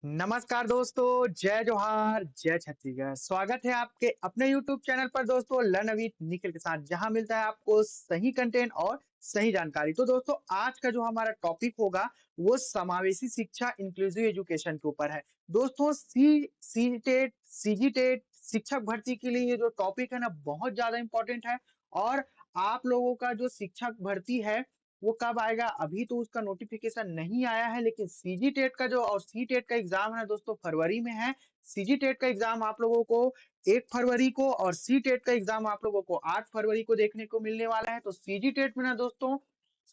नमस्कार दोस्तों, जय जोहार, जय छत्तीसगढ़। स्वागत है आपके अपने YouTube चैनल पर दोस्तों लर्न विद निखिल के साथ, जहां मिलता है आपको सही कंटेंट और सही जानकारी। तो दोस्तों आज का जो हमारा टॉपिक होगा वो समावेशी शिक्षा इंक्लूसिव एजुकेशन के ऊपर है। दोस्तों सी टेट, सीजी टेट शिक्षक भर्ती के लिए ये जो टॉपिक है ना बहुत ज्यादा इंपॉर्टेंट है। और आप लोगों का जो शिक्षक भर्ती है वो कब आएगा, अभी तो उसका नोटिफिकेशन नहीं आया है, लेकिन सीजी टेट का जो और सी टेट का एग्जाम है दोस्तों फरवरी में है। सीजी टेट का एग्जाम आप लोगों को 1 फरवरी को और सी टेट का एग्जाम आप लोगों को 8 फरवरी को देखने को मिलने वाला है। तो सीजी टेट में ना दोस्तों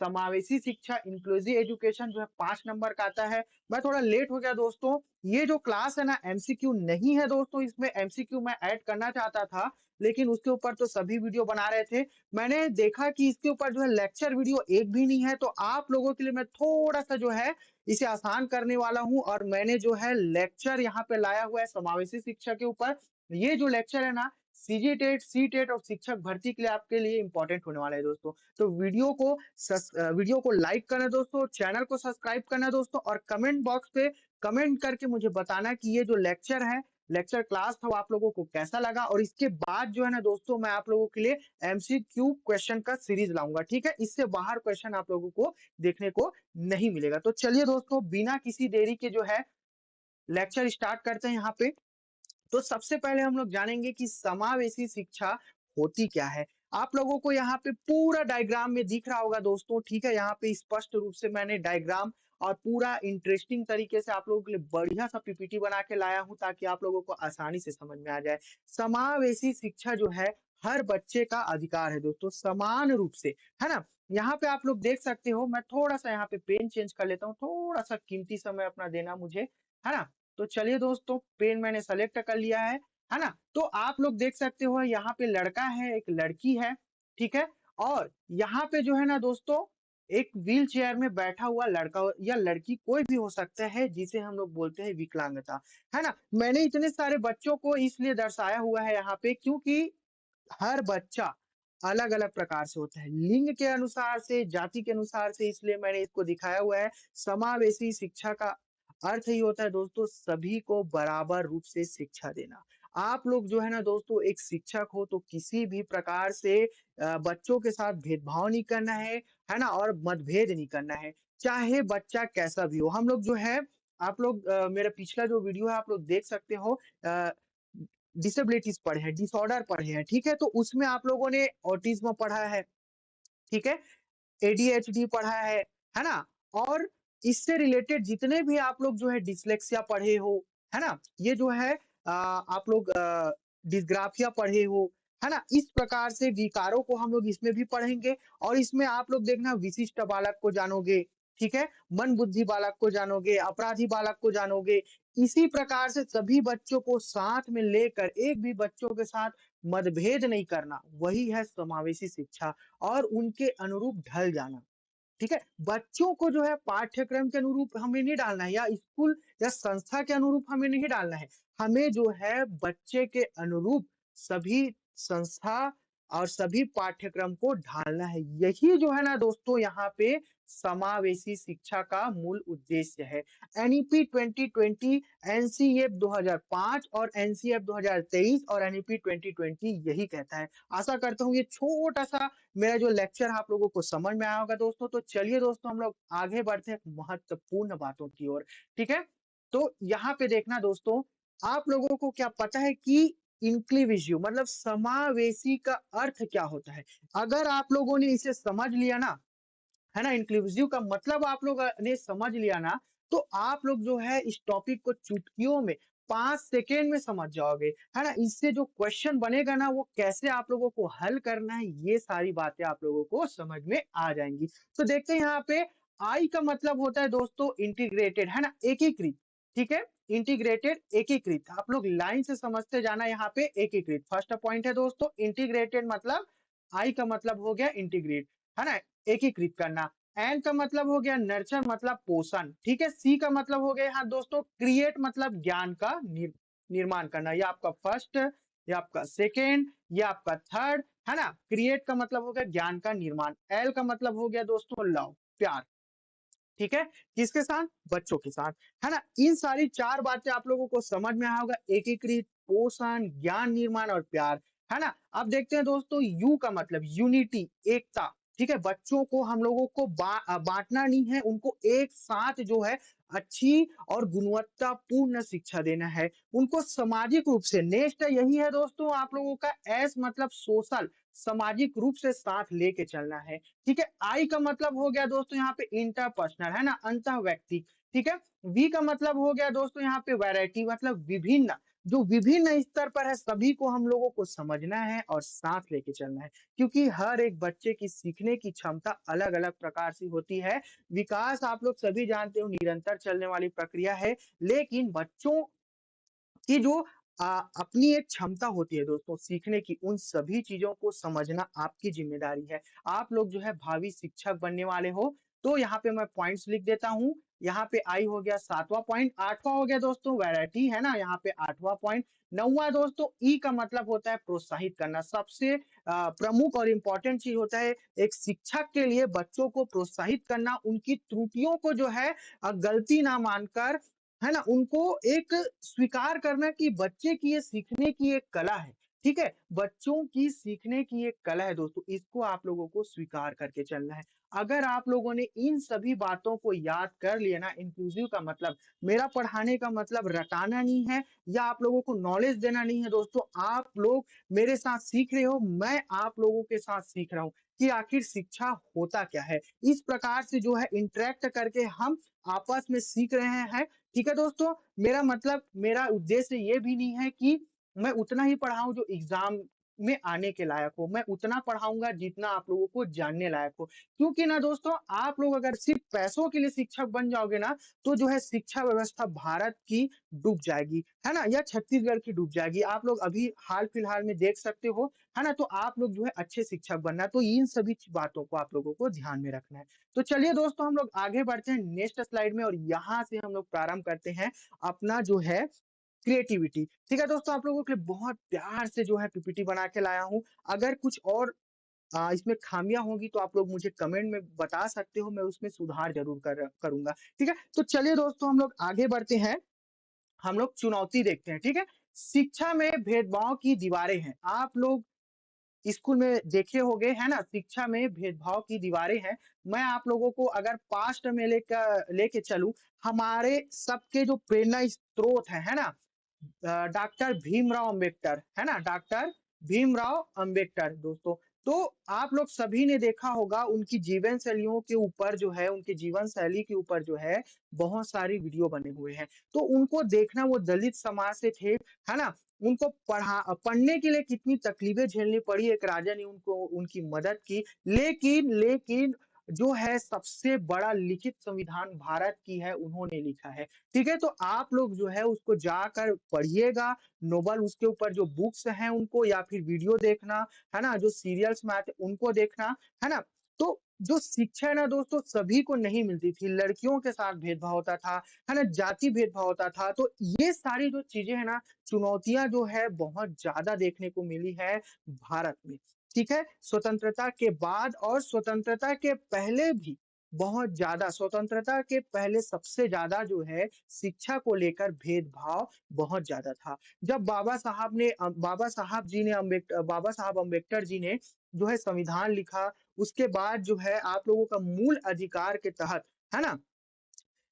समावेशी शिक्षा इंक्लूसिव एजुकेशन जो है 5 नंबर का आता है। मैं थोड़ा लेट हो गया दोस्तों। ये जो क्लास है ना एमसीक्यू नहीं है दोस्तों, इसमें एमसीक्यू मैं ऐड करना चाहता था, लेकिन उसके ऊपर तो सभी वीडियो बना रहे थे। मैंने देखा कि इसके ऊपर जो है लेक्चर वीडियो एक भी नहीं है, तो आप लोगों के लिए मैं थोड़ा सा जो है इसे आसान करने वाला हूं और मैंने जो है लेक्चर यहाँ पे लाया हुआ है समावेशी शिक्षा के ऊपर। ये जो लेक्चर है ना सीजी टेट, सी टेट और शिक्षक भर्ती के लिए आपके लिए इंपॉर्टेंट होने वाला है दोस्तों। तो वीडियो को लाइक करना दोस्तों, चैनल को सब्सक्राइब करना दोस्तों, और कमेंट बॉक्स पे कमेंट करके मुझे बताना कि ये जो लेक्चर है, लेक्चर क्लास था, वो आप लोगों को कैसा लगा। और इसके बाद जो है ना दोस्तों मैं आप लोगों के लिए एमसीक्यू क्वेश्चन का सीरीज लाऊंगा, ठीक है। इससे बाहर क्वेश्चन आप लोगों को देखने को नहीं मिलेगा। तो चलिए दोस्तों बिना किसी देरी के जो है लेक्चर स्टार्ट करते हैं यहाँ पे। तो सबसे पहले हम लोग जानेंगे कि समावेशी शिक्षा होती क्या है। आप लोगों को यहाँ पे पूरा डायग्राम में दिख रहा होगा दोस्तों, ठीक है। यहाँ पे स्पष्ट रूप से मैंने डायग्राम और पूरा इंटरेस्टिंग तरीके से आप लोगों के लिए बढ़िया सा पीपीटी बना के लाया हूं, ताकि आप लोगों को आसानी से समझ में आ जाए। समावेशी शिक्षा जो है हर बच्चे का अधिकार है दोस्तों, समान रूप से, है ना। यहाँ पे आप लोग देख सकते हो, मैं थोड़ा सा यहाँ पे पेन चेंज कर लेता हूँ, थोड़ा सा कीमती समय अपना देना मुझे, है ना। तो चलिए दोस्तों पेन मैंने सेलेक्ट कर लिया है ना। तो आप लोग देख सकते हो यहाँ पे लड़का है, एक लड़की है, ठीक है। और यहाँ पे जो है ना दोस्तों एक व्हील चेयर में बैठा हुआ लड़का या लड़की कोई भी हो सकता है, जिसे हम लोग बोलते हैं विकलांगता, है ना। मैंने इतने सारे बच्चों को इसलिए दर्शाया हुआ है यहाँ पे क्योंकि हर बच्चा अलग अलग प्रकार से होता है, लिंग के अनुसार से, जाति के अनुसार से, इसलिए मैंने इसको दिखाया हुआ है। समावेशी शिक्षा का अर्थ ही होता है दोस्तों सभी को बराबर रूप से शिक्षा देना। आप लोग जो है ना दोस्तों एक शिक्षक हो तो किसी भी प्रकार से बच्चों के साथ भेदभाव नहीं करना है ना, और मतभेद नहीं करना है, चाहे बच्चा कैसा भी हो। हम लोग जो है, आप लोग मेरा पिछला जो वीडियो है आप लोग देख सकते हो, डिसेबिलिटीज पढ़े हैं, डिसऑर्डर पढ़े हैं, ठीक है। तो उसमें आप लोगों ने ऑटिज्म पढ़ा है, ठीक है, एडीएचडी पढ़ा है ना। और इससे रिलेटेड जितने भी आप लोग जो है डिसलेक्सिया पढ़े हो, है ना, ये जो है आप लोग डिस्ग्राफिया पढ़े हो, है ना। इस प्रकार से विकारों को हम लोग इसमें भी पढ़ेंगे। और इसमें आप लोग देखना विशिष्ट बालक को जानोगे, ठीक है, मन बुद्धि बालक को जानोगे, अपराधी बालक को जानोगे। इसी प्रकार से सभी बच्चों को साथ में लेकर एक भी बच्चों के साथ मतभेद नहीं करना, वही है समावेशी शिक्षा। और उनके अनुरूप ढल जाना, ठीक है। बच्चों को जो है पाठ्यक्रम के अनुरूप हमें नहीं डालना है, या स्कूल या संस्था के अनुरूप हमें नहीं डालना है। हमें जो है बच्चे के अनुरूप सभी संस्था और सभी पाठ्यक्रम को ढालना है। यही जो है ना दोस्तों यहाँ पे समावेशी शिक्षा का मूल उद्देश्य है। एनईपी 2020, एनसीएफ 2005 और एनसीएफ 2023 और एनईपी 2020 यही कहता है। आशा करता हूँ ये छोटा सा मेरा जो लेक्चर आप लोगों को समझ में आया होगा दोस्तों। तो चलिए दोस्तों हम लोग आगे बढ़ते हैं महत्वपूर्ण बातों की ओर, ठीक है। तो यहाँ पे देखना दोस्तों, आप लोगों को क्या पता है कि इंक्लूसिव मतलब समावेशी का अर्थ क्या होता है। अगर आप लोगों ने इसे समझ लिया ना, है ना, इंक्लूसिव का मतलब आप लोग ने समझ लिया ना, तो आप लोग जो है इस टॉपिक को चुटकियों में 5 सेकेंड में समझ जाओगे, है ना। इससे जो क्वेश्चन बनेगा ना वो कैसे आप लोगों को हल करना है, ये सारी बातें आप लोगों को समझ में आ जाएंगी। तो देखते हैं यहाँ पे आई का मतलब होता है दोस्तों इंटीग्रेटेड, है ना, एकीकृत, ठीक है। इंटीग्रेटेड एकीकृत, आप लोग लाइन से समझते जाना। यहाँ पे एकीकृत फर्स्ट पॉइंट है दोस्तों। इंटीग्रेटेड मतलब आई का मतलब हो गया इंटीग्रेट, है ना, एकीकृत करना। एन का मतलब हो गया नर्चर मतलब पोषण, ठीक है। सी का मतलब हो गया यहाँ दोस्तों क्रिएट मतलब ज्ञान का निर्माण करना। ये आपका फर्स्ट, ये आपका सेकेंड, ये आपका थर्ड, है ना। क्रिएट का मतलब हो गया ज्ञान का निर्माण। एल का मतलब हो गया दोस्तों लव, प्यार, ठीक है? किसके साथ? बच्चों के साथ, है ना? इन सारी 4 बातें आप लोगों को समझ में आया होगा, एकीकृत, पोषण, ज्ञान निर्माण और प्यार, है ना? अब देखते हैं दोस्तों यू का मतलब यूनिटी, एकता, ठीक है? बच्चों को हम लोगों को बाँटना नहीं है, उनको एक साथ जो है अच्छी और गुणवत्तापूर्ण शिक्षा देना है। उनको सामाजिक रूप से नेक्स्ट यही है दोस्तों आप लोगों का एस मतलब सोशल, सामाजिक रूप से साथ लेके चलना है। ठीक है? आई का मतलब हो गया दोस्तों यहाँ पे इंटरपर्सनल, है ना? अंतः व्यक्ति, ठीक है? वी का मतलब हो गया दोस्तों यहाँ पे वैरायटी मतलब विभिन्न, जो विभिन्न स्तर पर है सभी को हम लोगों को समझना है और साथ लेके चलना है। क्योंकि हर एक बच्चे की सीखने की क्षमता अलग-अलग प्रकार से होती है। विकास आप लोग सभी जानते हो निरंतर चलने वाली प्रक्रिया है, लेकिन बच्चों कि जो अ, अपनी एक क्षमता होती है दोस्तों सीखने की, उन सभी चीज़ों को समझना आपकी ज़िम्मेदारी है। आप लोग जो है भावी शिक्षक बनने वाले हो, तो यहाँ पे मैं पॉइंट्स लिख देता हूँ। यहाँ पे आई हो गया 7वाँ पॉइंट, 8वाँ हो गया दोस्तों वैरायटी, है ना? यहाँ पे 8वाँ पॉइंट, 9वाँ दोस्तों ई का मतलब होता है प्रोत्साहित करना। सबसे प्रमुख और इम्पोर्टेंट चीज़ होता है एक शिक्षक के लिए बच्चों को प्रोत्साहित करना, उनकी त्रुटियों को जो है गलती ना मानकर, है ना? उनको एक स्वीकार करना कि बच्चे की ये सीखने की एक कला है, ठीक है? बच्चों की सीखने की एक कला है दोस्तों, इसको आप लोगों को स्वीकार करके चलना है। अगर आप लोगों ने इन सभी बातों को याद कर लिया ना, इंक्लूसिव का मतलब मेरा पढ़ाने का मतलब रटाना नहीं है या आप लोगों को नॉलेज देना नहीं है दोस्तों, आप लोग मेरे साथ सीख रहे हो, मैं आप लोगों के साथ सीख रहा हूँ कि आखिर शिक्षा होता क्या है। इस प्रकार से जो है इंटरैक्ट करके हम आपस में सीख रहे हैं, ठीक है दोस्तों? मेरा मतलब मेरा उद्देश्य ये भी नहीं है कि मैं उतना ही पढ़ाऊँ जो एग्ज़ाम में आने के लायक हो। मैं उतना पढ़ाऊँगा जितना आप लोगों को जानने लायक हो। क्योंकि ना दोस्तों आप लोग अगर सिर्फ़ पैसों के लिए शिक्षक बन जाओगे ना, तो जो है शिक्षा व्यवस्था भारत की डूब जाएगी, है ना? या छत्तीसगढ़ की डूब जाएगी। आप लोग अभी हाल-फिलहाल में देख सकते हो, है ना? तो आप लोग जो है अच्छे शिक्षक बनना, तो इन सभी बातों को आप लोगों को ध्यान में रखना है। तो चलिए दोस्तों हम लोग आगे बढ़ते हैं नेक्स्ट स्लाइड में और यहाँ से हम लोग प्रारंभ करते हैं अपना जो है क्रिएटिविटी। ठीक है दोस्तों, आप लोगों के लिए बहुत प्यार से जो है पीपीटी बना के लाया हूँ। अगर कुछ और इसमें खामियाँ होंगी तो आप लोग मुझे कमेंट में बता सकते हो, मैं उसमें सुधार ज़रूर करूँगा। ठीक है? तो चलिए दोस्तों हम लोग आगे बढ़ते हैं। हम लोग चुनौती देखते हैं, ठीक है? शिक्षा में भेदभाव की दीवारें हैं। आप लोग स्कूल में देखे होंगे, है ना? शिक्षा में भेदभाव की दीवारें हैं। मैं आप लोगों को अगर पास्ट में लेके चलूँ, हमारे सबके जो प्रेरणा स्रोत हैं, है ना? डॉक्टर भीमराव अंबेडकर, है ना? डॉक्टर भीमराव अंबेडकर दोस्तों। तो आप लोग सभी ने देखा होगा उनकी जीवन शैलियों के ऊपर जो है, उनकी जीवन शैली के ऊपर जो है, बहुत सारी वीडियो बने हुए हैं। तो उनको देखना वो दलित समाज से थे, है ना? उनको पढ़ने के लिए कितनी तकलीफें झेलनी पड़ी, एक राजा ने उनको उनकी मदद की। लेकिन जो है सबसे बड़ा लिखित संविधान भारत की है, उन्होंने लिखा है। ठीक है? तो आप लोग जो है उसको जाकर पढ़िएगा, नोबल उसके ऊपर जो बुक्स हैं उनको या फिर वीडियो देखना, है ना? जो सीरियल्स में आते उनको देखना, है ना? तो जो शिक्षा है ना दोस्तों सभी को नहीं मिलती थी, लड़कियों के साथ भेदभाव होता था, है ना? जाति भेदभाव होता था, तो ये सारी जो चीज़ें हैं ना, चुनौतियाँ जो है बहुत ज़्यादा देखने को मिली है भारत में, ठीक है? स्वतंत्रता के बाद और स्वतंत्रता के पहले भी बहुत ज़्यादा स्वतंत्रता के पहले सबसे ज़्यादा जो है शिक्षा को लेकर भेदभाव बहुत ज़्यादा था। जब बाबा साहब अम्बेडकर जी ने जो है संविधान लिखा, उसके बाद जो है आप लोगों का मूल अधिकार के तहत, है ना?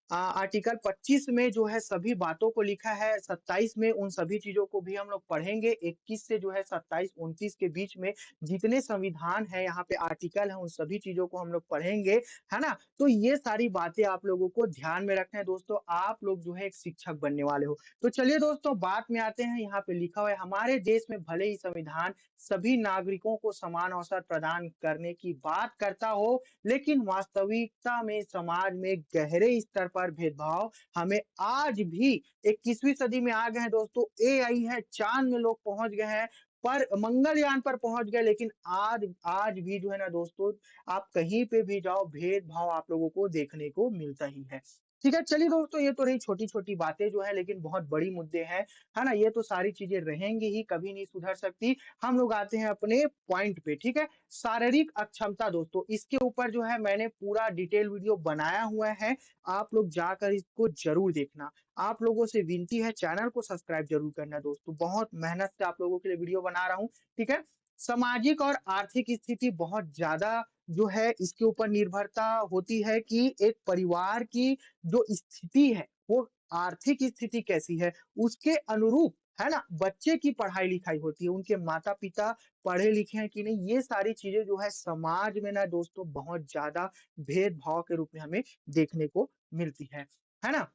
आर्टिकल 25 में जो है सभी बातों को लिखा है, 27 में उन सभी चीज़ों को भी हम लोग पढ़ेंगे, 21 से जो है 27-29 के बीच में जितने संविधान हैं, यहाँ पे आर्टिकल हैं, उन सभी चीज़ों को हम लोग पढ़ेंगे, है ना? तो ये सारी बातें आप लोगों को ध्यान में रखना है दोस्तों, आप लोग जो है एक शिक्षक बनने वाले हो। तो चलिए दोस्तों बात में आते हैं, यहाँ पे लिखा हुआ है हमारे देश में भले ही संविधान सभी नागरिकों को समान अवसर प्रदान करने की बात करता हो, लेकिन वास्तविकता में समाज में गहरे स्तर पर भेदभाव हमें आज भी 21वीं सदी में आ गए हैं दोस्तों, एआई है, चाँद में लोग पहुँच गए हैं, पर मंगलयान पर पहुँच गए, लेकिन आज आज भी जो है ना दोस्तों, आप कहीं पे भी जाओ भेदभाव आप लोगों को देखने को मिलता ही है। ठीक है, चलिए दोस्तों ये तो रही छोटी-छोटी बातें जो है लेकिन बहुत बड़ी मुद्दे हैं, है ना? ये तो सारी चीज़ें रहेंगी ही, कभी नहीं सुधर सकती। हम लोग आते हैं अपने पॉइंट पे, ठीक है? शारीरिक अक्षमता दोस्तों, इसके ऊपर जो है मैंने पूरा डिटेल वीडियो बनाया हुआ है, आप लोग जाकर इसको ज़रूर देखना। आप लोगों से विनती है चैनल को सब्सक्राइब ज़रूर करना दोस्तों, बहुत मेहनत से आप लोगों के लिए वीडियो बना रहा हूँ, ठीक है? सामाजिक और आर्थिक स्थिति बहुत ज़्यादा जो है इसके ऊपर निर्भरता होती है कि एक परिवार की जो स्थिति है, वो आर्थिक स्थिति कैसी है, उसके अनुरूप, है ना? बच्चे की पढ़ाई-लिखाई होती है, उनके माता-पिता पढ़े-लिखे हैं कि नहीं, ये सारी चीज़ें जो है समाज में ना दोस्तों बहुत ज़्यादा भेदभाव के रूप में हमें देखने को मिलती है ना?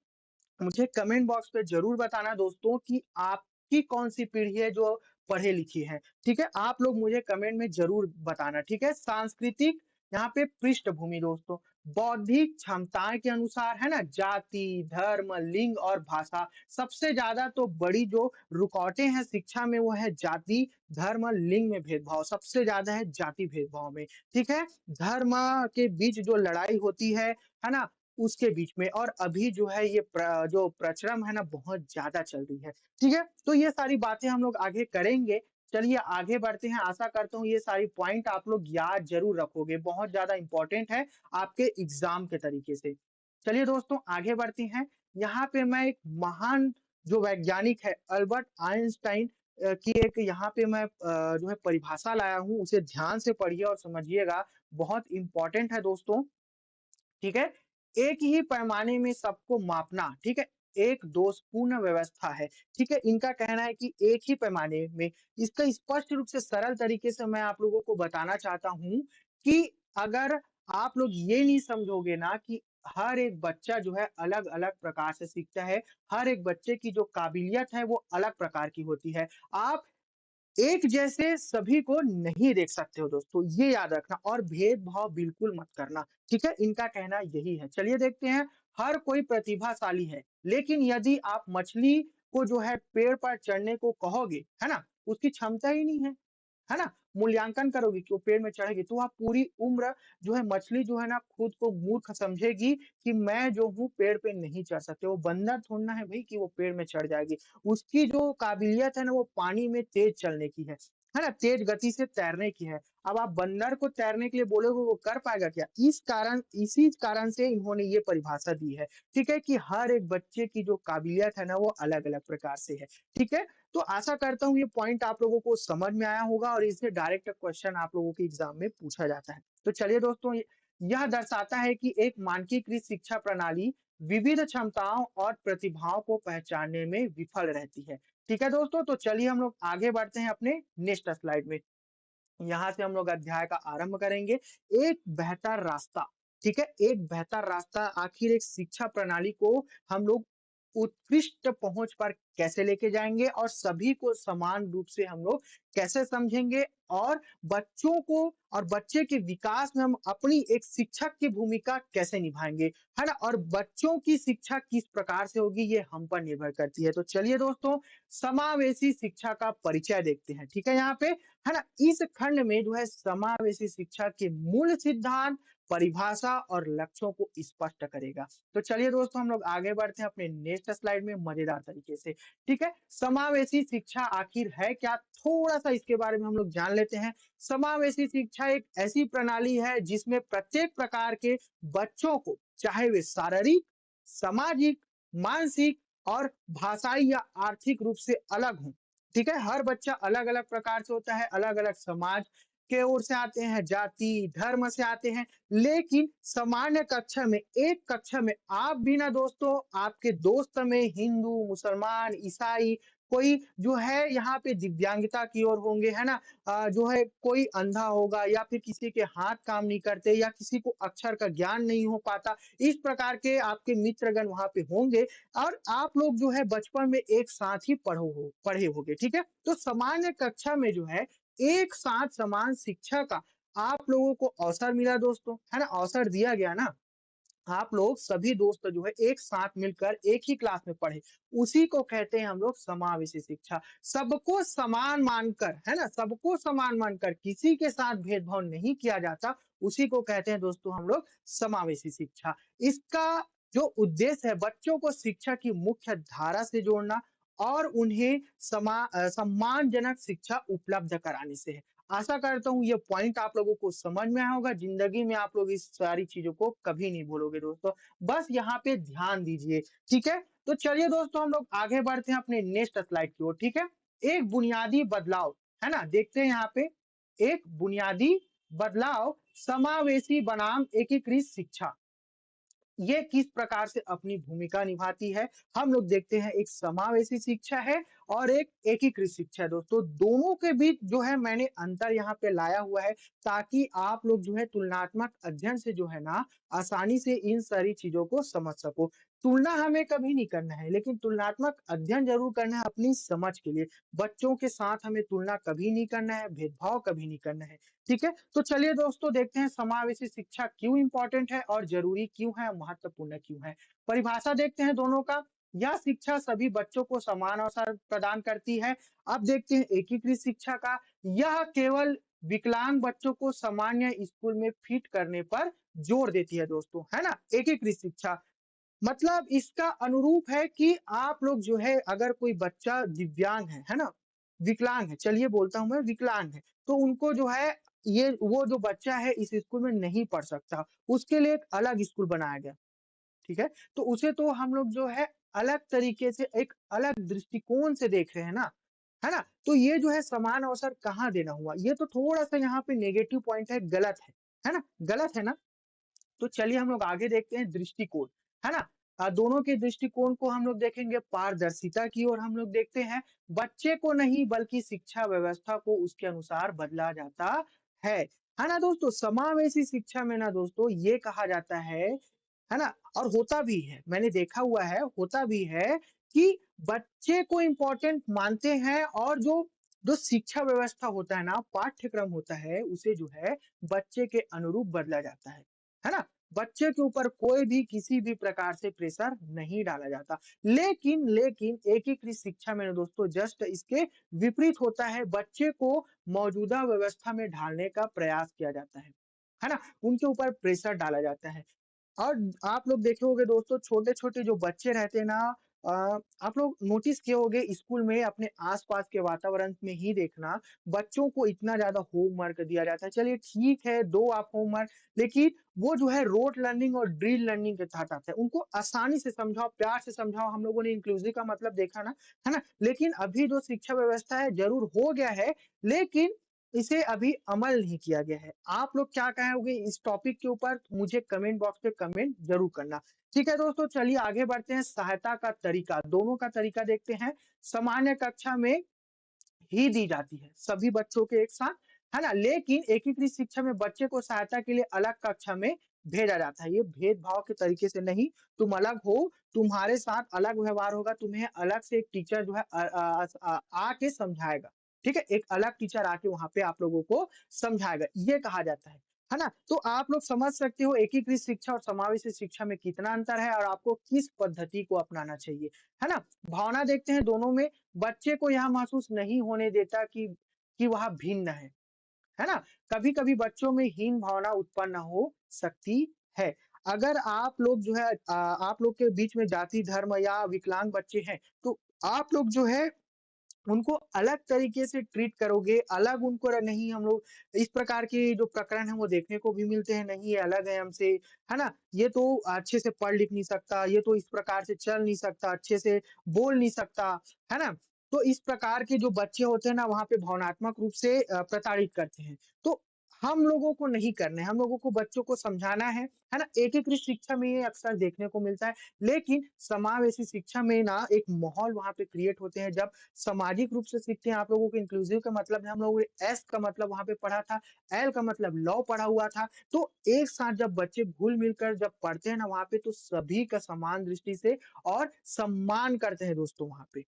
मुझे कमेंट बॉक्स पे ज़रूर बताना दोस्तों कि आपकी कौन-सी पीढ़ी है जो पढ़ी-लिखी है, ठीक है? आप लोग मुझे कमेंट में ज़रूर बताना, ठीक है? सांस्कृतिक यहाँ पे पृष्ठभूमि दोस्तों, बौद्धिक क्षमताएँ के अनुसार है ना, जाति, धर्म, लिंग और भाषा, सबसे ज़्यादा तो बड़ी जो रुकावटें हैं शिक्षा में वो है जाति, धर्म, लिंग में भेदभाव, सबसे ज़्यादा है जाति भेदभाव में, ठीक है? धर्म के बीच जो लड़ाई होती है ना? उसके बीच में और अभी जो है ये जो प्रचलन है ना बहुत ज़्यादा चल रही है, ठीक है? तो ये सारी बातें हम लोग आगे करेंगे। चलिए आगे बढ़ते हैं, आशा करता हूँ ये सारी पॉइंट आप लोग याद ज़रूर रखोगे, बहुत ज़्यादा इम्पोर्टेंट है आपके एग्ज़ाम के तरीके से। चलिए दोस्तों आगे बढ़ते हैं, यहाँ पे मैं एक महान जो वैज्ञानिक है अल्बर्ट आइंस्टाइन की एक यहाँ पे मैं जो है परिभाषा लाया हूँ, उसे ध्यान से पढ़िए और समझिएगा, बहुत इम्पोर्टेंट है दोस्तों। ठीक है? एक ही पैमाने में सबको मापना, ठीक है? एक दोषपूर्ण व्यवस्था है, ठीक है? इनका कहना है कि एक ही पैमाने में इसका स्पष्ट रूप से सरल तरीके से मैं आप लोगों को बताना चाहता हूँ कि अगर आप लोग ये नहीं समझोगे ना कि हर एक बच्चा जो है अलग-अलग प्रकार से सीखता है, हर एक बच्चे की जो काबिलियत है वो अलग प्रकार की होती है। आप एक जैसे सभी को नहीं देख सकते हो दोस्तों, ये याद रखना और भेदभाव बिल्कुल मत करना, ठीक है? इनका कहना यही है। चलिए देखते हैं, हर कोई प्रतिभाशाली है, लेकिन यदि आप मछली को जो है पेड़ पर चढ़ने को कहोगे, है ना? उसकी क्षमता ही नहीं है ना? मूल्यांकन करोगे कि वो पेड़ में चढ़ेगी, तो आप पूरी उम्र जो है मछली जो है ना खुद को मूर्ख समझेगी कि मैं जो हूँ पेड़ पे नहीं चढ़ सकते। वो बंदर थोड़ी ना है भई कि वो पेड़ में चढ़ जाएगी। उसकी जो काबिलियत है ना वो पानी में तेज़ चलने की है ना? तेज़ गति से तैरने की है। अब आप बंदर को तैरने के लिए बोलोगे वो कर पाएगा क्या? इसी कारण से इन्होंने ये परिभाषा दी है, ठीक है? कि हर एक बच्चे की जो काबिलियत है ना वो अलग-अलग प्रकार से है, ठीक है? तो आशा करता हूँ ये पॉइंट आप लोगों को समझ में आया होगा और इससे डायरेक्ट क्वेश्चन आप लोगों के एग्ज़ाम में पूछा जाता है। तो चलिए दोस्तों यह दर्शाता है कि एक मानकीकृत शिक्षा प्रणाली विविध क्षमताओं और प्रतिभाओं को पहचानने में विफल रहती है। ठीक है दोस्तों, तो चलिए हम लोग आगे बढ़ते हैं अपने नेक्स्ट स्लाइड में। यहाँ से हम लोग अध्याय का आरंभ करेंगे। एक बेहतर रास्ता, ठीक है? एक बेहतर रास्ता आखिर एक शिक्षा प्रणाली को हम लोग उत्कृष्ट पहुँच पर कैसे लेके जाएँगे और सभी को समान रूप से हम लोग कैसे समझेंगे और बच्चों को और बच्चे के विकास में हम अपनी एक शिक्षक की भूमिका कैसे निभाएँगे, है ना? और बच्चों की शिक्षा किस प्रकार से होगी ये हम पर निर्भर करती है। तो चलिए दोस्तों, समावेशी शिक्षा का परिचय देखते हैं, ठीक है यहाँ पे? है ना? इस खंड में जो है समावेशी शिक्षा के मूल सिद्धांत, परिभाषा और लक्ष्यों को स्पष्ट करेगा। तो चलिए दोस्तों हम लोग आगे बढ़ते हैं अपने नेक्स्ट स्लाइड में मजेदार तरीके से। ठीक है? समावेशी शिक्षा आखिर है क्या? थोड़ा-सा इसके बारे में हम लोग जान लेते हैं। समावेशी शिक्षा एक ऐसी प्रणाली है जिसमें प्रत्येक प्रकार के बच्चों को चाहे वे शारीरिक, सामाजिक, मानसिक और भाषाई या आर्थिक रूप से अलग हों, ठीक है? हर बच्चा अलग-अलग प्रकार से होता है, अलग-अलग समाज के ओर से आते हैं, जाति, धर्म से आते हैं, लेकिन सामान्य कक्षा में, एक कक्षा में आप भी ना दोस्तों, आपके दोस्त में हिंदू, मुसलमान, ईसाई, कोई जो है यहाँ पे दिव्यांगता की ओर होंगे, है ना? जो है कोई अंधा होगा या फिर किसी के हाथ काम नहीं करते या किसी को अक्षर का ज्ञान नहीं हो पाता, इस प्रकार के आपके मित्रगण वहाँ पे होंगे और आप लोग जो है बचपन में एक साथ ही पढ़े होगे, ठीक है? तो सामान्य कक्षा में जो है एक साथ समान शिक्षा का आप लोगों को अवसर मिला दोस्तों, है ना? अवसर दिया गया ना, आप लोग सभी दोस्त जो है एक साथ मिलकर एक ही क्लास में पढ़े, उसी को कहते हैं हम लोग समावेशी शिक्षा। सबको समान मानकर, है ना? सबको समान मानकर किसी के साथ भेदभाव नहीं किया जाता, उसी को कहते हैं दोस्तों हम लोग समावेशी शिक्षा। इसका जो उद्देश्य है बच्चों को शिक्षा की मुख्य धारा से जोड़ना और उन्हें सम्मानजनक शिक्षा उपलब्ध कराने से है। आशा करता हूँ ये पॉइंट आप लोगों को समझ में आया होगा। ज़िंदगी में आप लोग इस सारी चीज़ों को कभी नहीं भूलोगे दोस्तों। बस यहाँ पे ध्यान दीजिए, ठीक है? तो चलिए दोस्तों हम लोग आगे बढ़ते हैं अपने नेक्स्ट स्लाइड की ओर, ठीक है? एक बुनियादी बदलाव, है ना? देखते हैं यहाँ पे एक बुनियादी बदलाव समावेशी बनाम एकीकृत शिक्षा। ये किस प्रकार से अपनी भूमिका निभाती है, हम लोग देखते हैं। एक समावेशी शिक्षा है और एक एकीकृत शिक्षा है दोस्तों। दोनों के बीच जो है मैंने अंतर यहाँ पे लाया हुआ है ताकि आप लोग जो है तुलनात्मक अध्ययन से जो है ना आसानी से इन सारी चीज़ों को समझ सको। तुलना हमें कभी नहीं करना है, लेकिन तुलनात्मक अध्ययन ज़रूर करना है अपनी समझ के लिए। बच्चों के साथ हमें तुलना कभी नहीं करना है, भेदभाव कभी नहीं करना है। ठीक है? तो चलिए दोस्तों देखते हैं समावेशी शिक्षा क्यों इम्पोर्टेंट है और ज़रूरी क्यों है, महत्वपूर्ण क्यों है। परिभाषा देखते हैं दोनों का। यह शिक्षा सभी बच्चों को समान अवसर प्रदान करती है। अब देखते हैं एकीकृत शिक्षा का। यह केवल विकलांग बच्चों को सामान्य स्कूल में फिट करने पर जोर देती है दोस्तों, है ना? एकीकृत शिक्षा मतलब इसका अनुरूप है कि आप लोग जो है अगर कोई बच्चा दिव्यांग है ना? विकलांग है, चलिए बोलता हूँ मैं विकलांग है, तो उनको जो है ये वो जो बच्चा है इस स्कूल में नहीं पढ़ सकता, उसके लिए एक अलग स्कूल बनाया गया, ठीक है? तो उसे तो हम लोग जो है अलग तरीके से एक अलग दृष्टिकोण से देख रहे हैं ना, है ना? तो ये जो है समान अवसर कहाँ देना हुआ? ये तो थोड़ा-सा यहाँ पे नेगेटिव पॉइंट है, है ना? गलत है ना? तो चलिए हम लोग आगे देखते हैं दृष्टिकोण, है ना? दोनों के दृष्टिकोण को हम लोग देखेंगे, पारदर्शिता की ओर हम लोग देखते हैं। बच्चे को नहीं बल्कि शिक्षा व्यवस्था को उसके अनुसार बदला जाता है। है ना दोस्तों? समावेशी शिक्षा में ना दोस्तों ये कहा जाता है ना? और होता भी है, मैंने देखा हुआ है, होता भी है कि बच्चे को इम्पोर्टेंट मानते हैं और जो जो शिक्षा व्यवस्था होता है ना, पाठ्यक्रम होता है, उसे जो है बच्चे के अनुरूप बदला जाता है ना? बच्चे के ऊपर कोई भी किसी भी प्रकार से प्रेशर नहीं डाला जाता। लेकिन एकीकृत शिक्षा में ना दोस्तों जस्ट इसके विपरीत होता है, बच्चे को मौजूदा व्यवस्था में ढालने का प्रयास किया जाता है ना? उनके ऊपर प्रेशर डाला जाता है। और आप लोग देखे होंगे दोस्तों छोटे-छोटे जो बच्चे रहते हैं ना अ, आप लोग नोटिस किए होंगे स्कूल में अपने आस-पास के वातावरण में ही देखना, बच्चों को इतना ज़्यादा होमवर्क दिया जाता है। चलिए ठीक है, दो आप होमवर्क, लेकिन वो जो है रोट लर्निंग और ड्रिल लर्निंग के तहत आता है। उनको आसानी से समझाओ, प्यार से समझाओ, हम लोगों ने इंक्लूसिव का मतलब देखा ना, है ना? लेकिन अभी जो शिक्षा व्यवस्था है ज़रूर हो गया है, लेकिन इसे अभी अमल नहीं किया गया है। आप लोग क्या कहोगे इस टॉपिक के ऊपर? मुझे कमेंट बॉक्स पे कमेंट ज़रूर करना। ठीक है दोस्तों, चलिए आगे बढ़ते हैं। सहायता का तरीका, दोनों का तरीका देखते हैं। सामान्य कक्षा में ही दी जाती है, सभी बच्चों के एक साथ, है ना? लेकिन एकीकृत शिक्षा में बच्चे को सहायता के लिए अलग कक्षा में भेजा जाता है। ये भेदभाव के तरीके से नहीं, तुम अलग हो, तुम्हारे साथ अलग व्यवहार होगा, तुम्हें अलग से एक टीचर जो है आके समझाएगा, ठीक है? एक अलग टीचर आके वहाँ पे आप लोगों को समझाएगा, ये कहा जाता है ना? तो आप लोग समझ सकते हो एकीकृत शिक्षा और समावेशी शिक्षा में कितना अंतर है और आपको किस पद्धति को अपनाना चाहिए, है ना? भावना देखते हैं दोनों में। बच्चे को यह महसूस नहीं होने देता कि वह भिन्न है ना? कभी-कभी बच्चों में हीन भावना उत्पन्न हो सकती है। अगर आप लोग जो है आप लोग के बीच में जाति, धर्म या विकलांग बच्चे हैं, तो आप लोग जो है उनको अलग तरीके से ट्रीट करोगे, अलग उनको नहीं हम लोग इस प्रकार के जो प्रकरण हैं वो देखने को भी मिलते हैं, नहीं ये अलग है हमसे, है ना? ये तो अच्छे से पढ़ लिख नहीं सकता, ये तो इस प्रकार से चल नहीं सकता, अच्छे से बोल नहीं सकता, है ना? तो इस प्रकार के जो बच्चे होते हैं ना वहाँ पे भावनात्मक रूप से प्रताड़ित करते हैं। तो हम लोगों को नहीं करना है, हम लोगों को बच्चों को समझाना है ना? एकीकृत शिक्षा में ये अक्सर देखने को मिलता है, लेकिन समावेशी शिक्षा में ना एक माहौल वहाँ पे क्रिएट होते हैं जब सामाजिक रूप से सीखते हैं। आप लोगों को इंक्लूसिव का मतलब है हम लोगों ने एस का मतलब वहाँ पे पढ़ा था, एल का मतलब लॉ पढ़ा हुआ था। तो एक साथ जब बच्चे घुल-मिल कर जब पढ़ते हैं ना वहाँ पे तो सभी का समान दृष्टि से और सम्मान करते हैं दोस्तों वहाँ पे।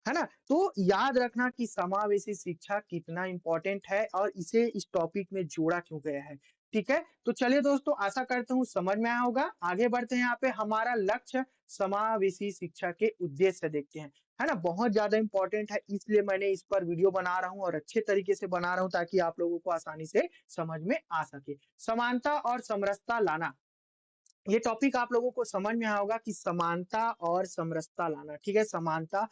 है ना? तो याद रखना कि समावेशी शिक्षा कितना इम्पोर्टेंट है और इसे इस टॉपिक में जोड़ा क्यों गया है। ठीक है? तो चलिए दोस्तों आशा करता हूँ समझ में आया होगा। आगे बढ़ते हैं यहाँ पे हमारा लक्ष्य समावेशी शिक्षा के उद्देश्य देखते हैं। है ना? बहुत ज़्यादा इम्पोर्टेंट है इसलिए मैंने इस पर वीडियो बना रहा हूँ और अच्छे तरीके से बना रहा हूँ ताकि आप लोगों को आसानी से समझ में आ सके। समानता और समरसता लाना। ये टॉपिक आप लोगों को समझ में आया होगा कि समानता और समरसता लाना, ठीक है? समानता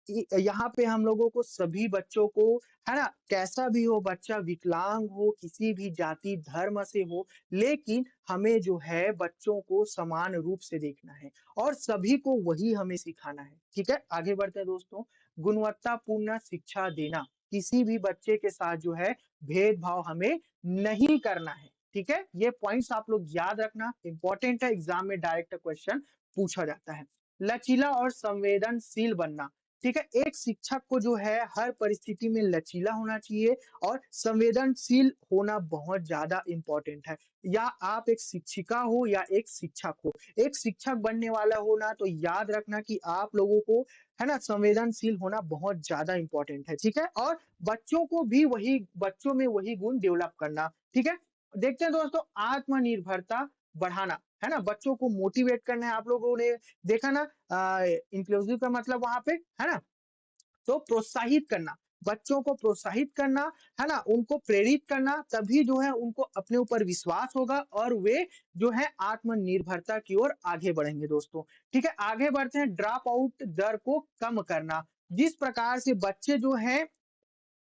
यहाँ पे हम लोगों को सभी बच्चों को, है ना, कैसा भी हो बच्चा, विकलांग हो, किसी भी जाति धर्म से हो, लेकिन हमें जो है बच्चों को समान रूप से देखना है और सभी को वही हमें सिखाना है। ठीक है, आगे बढ़ते हैं दोस्तों। गुणवत्तापूर्ण शिक्षा देना, किसी भी बच्चे के साथ जो है भेदभाव हमें नहीं करना है। ठीक है, ये पॉइंट्स आप लोग याद रखना, इंपॉर्टेंट है, एग्जाम में डायरेक्ट क्वेश्चन पूछा जाता है। लचीला और संवेदनशील बनना, ठीक है, एक शिक्षक को जो है हर परिस्थिति में लचीला होना चाहिए और संवेदनशील होना बहुत ज्यादा इंपॉर्टेंट है। या आप एक शिक्षिका हो या एक शिक्षक हो, एक शिक्षक बनने वाला हो ना, तो याद रखना कि आप लोगों को, है ना, संवेदनशील होना बहुत ज्यादा इंपॉर्टेंट है। ठीक है, और बच्चों को भी वही, बच्चों में वही गुण डेवलप करना। ठीक है, देखते हैं दोस्तों, आत्मनिर्भरता बढ़ाना, है ना, बच्चों को मोटिवेट करना है। आप लोगों ने देखा ना, इंक्लूसिव का मतलब वहां पे, है ना, तो प्रोत्साहित करना, बच्चों को प्रोत्साहित करना, है ना, उनको प्रेरित करना, तभी जो है उनको अपने ऊपर विश्वास होगा और वे जो है आत्मनिर्भरता की ओर आगे बढ़ेंगे दोस्तों। ठीक है, आगे बढ़ते हैं। ड्रॉप आउट दर को कम करना, जिस प्रकार से बच्चे जो है,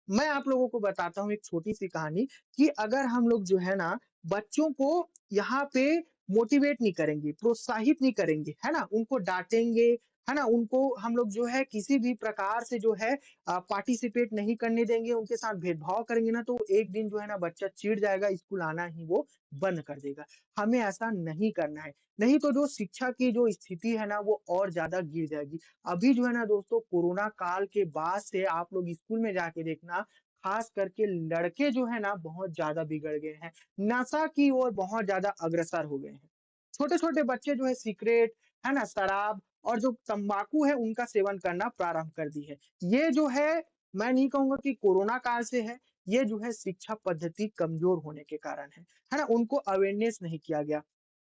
मैं आप लोगों को बताता हूँ एक छोटी-सी कहानी कि अगर हम लोग जो है ना, बच्चों को यहाँ पे मोटिवेट नहीं करेंगे, प्रोत्साहित नहीं करेंगे, है ना? उनको डाँटेंगे, है ना? उनको हम लोग जो है किसी भी प्रकार से जो है पार्टिसिपेट नहीं करने देंगे, उनके साथ भेदभाव करेंगे ना, तो एक दिन जो है ना बच्चा चिढ़ जाएगा, स्कूल आना ही वो बंद कर देगा। हमें ऐसा नहीं करना है, नहीं तो जो शिक्षा की जो स्थिति है ना, वो और ज़्यादा गिर जाएगी। अभी जो है ना दोस्तों, कोरोना काल के बाद से आप लोग स्कूल में जाके देखना, खास करके लड़के जो है ना बहुत ज्यादा बिगड़ गए हैं, नशा की ओर बहुत ज्यादा अग्रसर हो गए हैं। छोटे छोटे बच्चे जो है सिगरेट, है ना, शराब और जो तंबाकू है उनका सेवन करना प्रारंभ कर दी है। ये जो है, मैं नहीं कहूंगा कि कोरोना काल से है, ये जो है शिक्षा पद्धति कमजोर होने के कारण है ना, उनको अवेयरनेस नहीं किया गया।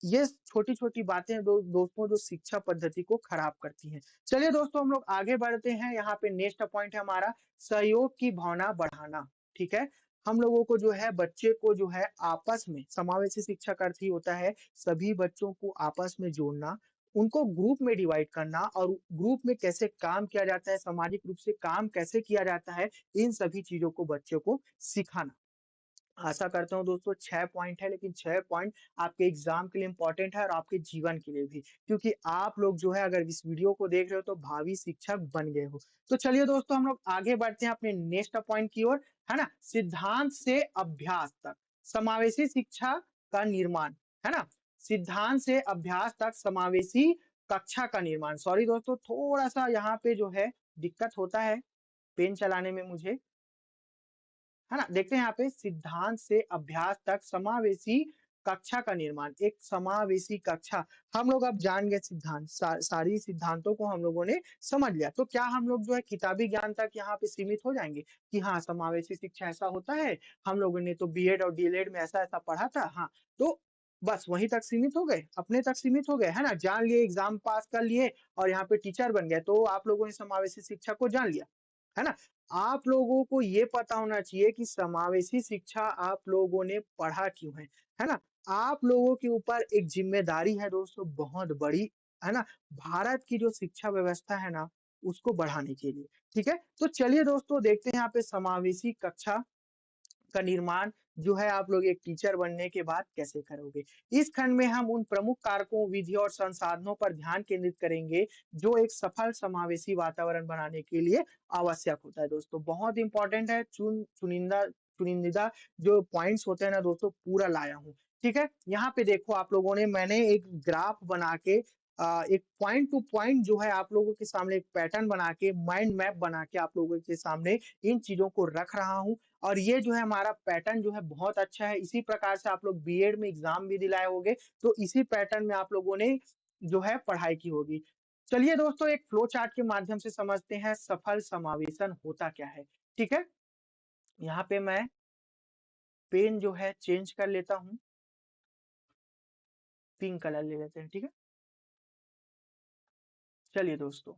ये छोटी-छोटी बातें दोस्तों जो शिक्षा पद्धति को खराब करती हैं। चलिए दोस्तों, हम लोग आगे बढ़ते हैं। यहाँ पे नेक्स्ट पॉइंट है हमारा, सहयोग की भावना बढ़ाना। ठीक है? हम लोगों को जो है बच्चे को जो है आपस में, समावेशी शिक्षा का अर्थ ही होता है सभी बच्चों को आपस में जोड़ना, उनको ग्रुप में डिवाइड करना और ग्रुप में कैसे काम किया जाता है, सामाजिक रूप से काम कैसे किया जाता है, इन सभी चीज़ों को बच्चों को सिखाना। आशा करता हूँ दोस्तों 6 पॉइंट है, लेकिन 6 पॉइंट आपके एग्जाम के लिए इंपॉर्टेंट है और आपके जीवन के लिए भी, क्योंकि आप लोग जो है अगर इस वीडियो को देख रहे हो तो भावी शिक्षक बन गए हो। तो चलिए दोस्तों, हम लोग आगे बढ़ते हैं अपने नेक्स्ट पॉइंट की ओर, है ना, सिद्धांत से अभ्यास तक समावेशी शिक्षा का निर्माण, है ना, सिद्धांत से अभ्यास तक समावेशी कक्षा का निर्माण। सॉरी दोस्तों, थोड़ा सा यहाँ पे जो है दिक्कत होता है पेन चलाने में मुझे, है ना? देखते हैं यहाँ पे, सिद्धांत से अभ्यास तक समावेशी कक्षा का निर्माण, एक समावेशी कक्षा। हम लोग अब जान गए सिद्धांत, सारी सिद्धांतों को हम लोगों ने समझ लिया। तो क्या हम लोग जो है किताबी ज्ञान तक यहाँ पे सीमित हो जाएंगे कि हाँ, समावेशी शिक्षा ऐसा होता है, हम लोगों ने तो बीएड और डीएलएड में ऐसा ऐसा पढ़ा था, हाँ, तो बस वहीं तक सीमित हो गए, अपने तक सीमित हो गए, है ना, जान लिए, एग्जाम पास कर लिए और यहाँ पे टीचर बन गए, तो आप लोगों ने समावेशी शिक्षा को जान लिया, है ना? आप लोगों को ये पता होना चाहिए कि समावेशी शिक्षा आप लोगों ने पढ़ा क्यों है ना? आप लोगों के ऊपर एक जिम्मेदारी है दोस्तों बहुत बड़ी, है ना? भारत की जो शिक्षा व्यवस्था है ना, उसको बढ़ाने के लिए, ठीक है? तो चलिए दोस्तों, देखते हैं यहाँ पे समावेशी कक्षा का निर्माण जो है आप लोग एक टीचर बनने के बाद कैसे करोगे। इस खंड में हम उन प्रमुख कारकों, विधि और संसाधनों पर ध्यान केंद्रित करेंगे जो एक सफल समावेशी वातावरण बनाने के लिए आवश्यक होता है दोस्तों। बहुत इंपॉर्टेंट है, चुनिंदा जो पॉइंट्स होते हैं ना दोस्तों, पूरा लाया हूँ। ठीक है, यहाँ पे देखो आप लोगों ने, मैंने एक ग्राफ बना के एक पॉइंट टू पॉइंट जो है आप लोगों के सामने एक पैटर्न बना के, माइंड मैप बना के आप लोगों के सामने इन चीजों को रख रहा हूँ। और ये जो है हमारा पैटर्न जो है बहुत अच्छा है। इसी प्रकार से आप लोग बीएड में एग्जाम भी दिलाए होंगे, तो इसी पैटर्न में आप लोगों ने जो है पढ़ाई की होगी। चलिए दोस्तों, एक फ्लो चार्ट के माध्यम से समझते हैं सफल समावेशन होता क्या है। ठीक है, यहाँ पे मैं पेन जो है चेंज कर लेता हूँ, पिंक कलर ले लेते हैं। ठीक है, चलिए दोस्तों,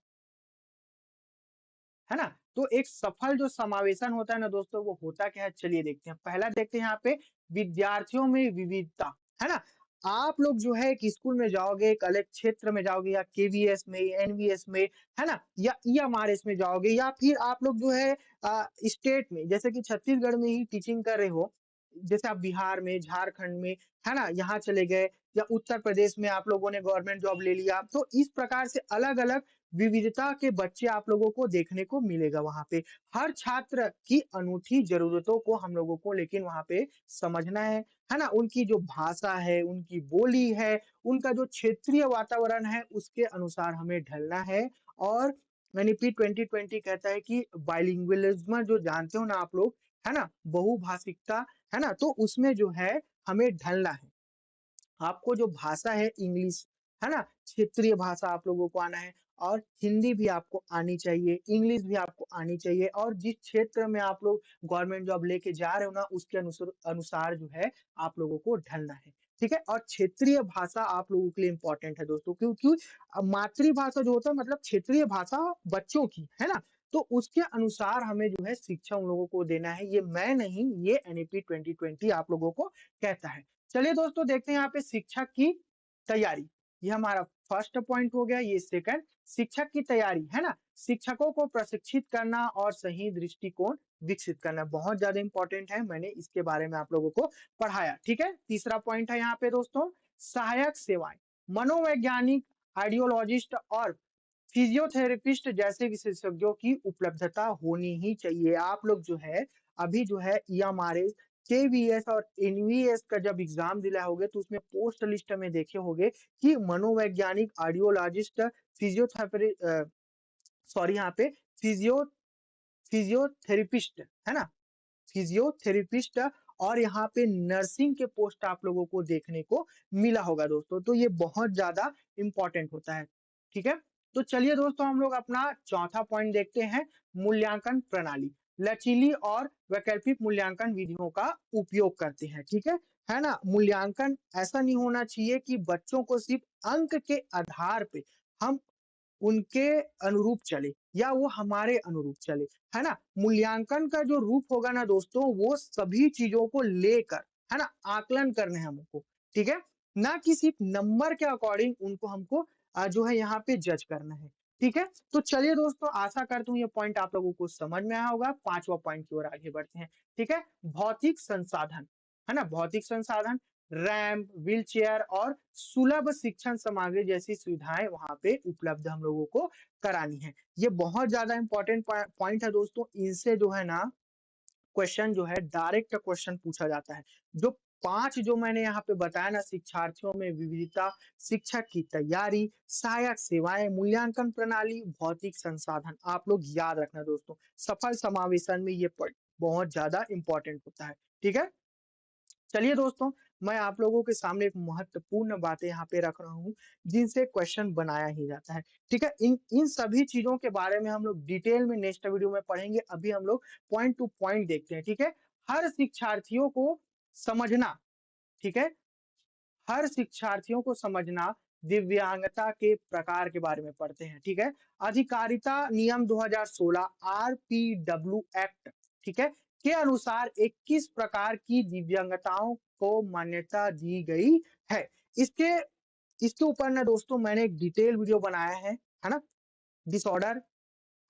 है ना, तो एक सफल जो समावेशन होता है ना दोस्तों, वो होता क्या है, चलिए देखते हैं। पहला देखते हैं यहाँ पे, विद्यार्थियों में विविधता, है ना, आप लोग जो है कि स्कूल में जाओगे, एक अलग क्षेत्र में जाओगे या केवीएस में, एनवीएस में, है ना? या ईएमआरएस में जाओगे या फिर आप लोग जो है स्टेट में जैसे कि छत्तीसगढ़ में ही टीचिंग कर रहे हो, जैसे आप बिहार में, झारखंड में, है ना? यहाँ चले गए या उत्तर प्रदेश में आप लोगों ने गवर्नमेंट जॉब ले लिया। तो इस प्रकार से अलग-अलग विविधता के बच्चे आप लोगों को देखने को मिलेगा वहाँ पे। हर छात्र की अनूठी ज़रूरतों को हम लोगों को लेकिन वहाँ पे समझना है ना? उनकी जो भाषा है, उनकी बोली है, उनका जो क्षेत्रीय वातावरण है, उसके अनुसार हमें ढलना है और एनईपी 2020 कहता है कि बाइलिंगुअलिज्म जो जानते हो ना आप लोग, है ना? बहुभाषिकता, है ना? तो उसमें जो है हमें ढलना है। आपको जो भाषा है इंग्लिश, है ना? क्षेत्रीय भाषा आप लोगों को आना है और हिंदी भी आपको आनी चाहिए, इंग्लिश भी आपको आनी चाहिए और जिस क्षेत्र में आप लोग गवर्नमेंट जॉब लेके जा रहे हो ना, उसके अनुसार जो है आप लोगों को ढलना है, ठीक है? और क्षेत्रीय भाषा आप लोगों के लिए इम्पोर्टेंट है दोस्तों क्योंकि मातृभाषा जो होता है मतलब क्षेत्रीय भाषा बच्चों की, है ना? तो उसके अनुसार हमें जो है शिक्षा उन लोगों को देना है, ये मैं नहीं, ये एनईपी 2020 आप लोगों को कहता है। चलिए दोस्तों देखते हैं यहाँ पे शिक्षक की तैयारी। ये हमारा फर्स्ट पॉइंट हो गया। ये सेकंड शिक्षक की तैयारी है ना, शिक्षकों को प्रशिक्षित करना और सही दृष्टिकोण विकसित करना बहुत ज्यादा इंपॉर्टेंट है। मैंने इसके बारे में आप लोगों को पढ़ाया। ठीक है, तीसरा पॉइंट है यहाँ पे दोस्तों सहायक सेवाएं, मनोवैज्ञानिक, आइडियोलॉजिस्ट और फिजियोथेरेपिस्ट जैसे विशेषज्ञों की उपलब्धता होनी ही चाहिए। आप लोग जो है अभी जो है ईएमआरएस, केवीएस और एनवीएस का जब एग्जाम दिला होगे तो उसमें पोस्ट लिस्ट में देखे होंगे कि मनोवैज्ञानिक, आइडियोलॉजिस्ट, फिजियोथेरेपी सॉरी यहाँ पे फिजियो फिजियोथेरेपिस्ट, है ना? फिजियोथेरेपिस्ट और यहाँ पे नर्सिंग के पोस्ट आप लोगों को देखने को मिला होगा दोस्तों। तो ये बहुत ज्यादा इंपॉर्टेंट होता है। ठीक है, तो चलिए दोस्तों हम लोग अपना चौथा पॉइंट देखते हैं, मूल्यांकन प्रणाली। लचीली और वैकल्पिक मूल्यांकन विधियों का उपयोग करते हैं। ठीक है ना? मूल्यांकन ऐसा नहीं होना चाहिए कि बच्चों को सिर्फ अंक के आधार पे हम उनके अनुरूप चले या वो हमारे अनुरूप चले, है ना? मूल्यांकन का जो रूप होगा ना दोस्तों, वो सभी चीजों को लेकर, है ना, आकलन करने हैं हमको, ठीक है? ना कि सिर्फ नंबर के अकॉर्डिंग उनको हमको जो है यहाँ पे जज करना है, ठीक है? तो चलिए दोस्तों आशा करता हूँ ये पॉइंट आप लोगों को समझ में आया होगा। पांचवा पॉइंट की ओर आगे बढ़ते हैं, ठीक है? भौतिक संसाधन, है ना? भौतिक संसाधन, रैंप, व्हीलचेयर और सुलभ शिक्षण सामग्री जैसी सुविधाएं वहां पे उपलब्ध हम लोगों को करानी है। ये बहुत ज्यादा इंपॉर्टेंट पॉइंट है दोस्तों। इनसे जो है ना क्वेश्चन जो है डायरेक्ट क्वेश्चन पूछा जाता है। जो पांच जो मैंने यहाँ पे बताया ना, शिक्षार्थियों में विविधता, शिक्षक की तैयारी, सहायक सेवाएं, मूल्यांकन प्रणाली, भौतिक संसाधन, आप लोग याद रखना दोस्तों। सफल समावेशन में ये पॉइंट बहुत ज्यादा इंपॉर्टेंट होता है। ठीक है, चलिए दोस्तों मैं आप लोगों के सामने एक महत्वपूर्ण बातें यहाँ पे रख रहा हूँ जिनसे क्वेश्चन बनाया ही जाता है। ठीक है, इन इन सभी चीजों के बारे में हम लोग डिटेल में नेक्स्ट वीडियो में पढ़ेंगे। अभी हम लोग पॉइंट टू पॉइंट देखते हैं। ठीक है, हर शिक्षार्थियों को समझना, ठीक है, हर शिक्षार्थियों को समझना, दिव्यांगता के प्रकार के बारे में पढ़ते हैं। ठीक है, अधिकारिता नियम 2016 आरपीडब्ल्यू एक्ट, ठीक है, के अनुसार 21 प्रकार की दिव्यांगताओं को मान्यता दी गई है। इसके इसके ऊपर ना दोस्तों मैंने एक डिटेल वीडियो बनाया है ना, डिसऑर्डर,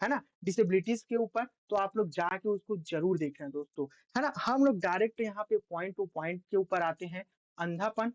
है ना, डिसेबिलिटीज के ऊपर। तो आप लोग जाके उसको जरूर देखना दोस्तों, है ना। हम लोग डायरेक्ट यहाँ पे पॉइंट टू पॉइंट के ऊपर आते हैं। अंधापन,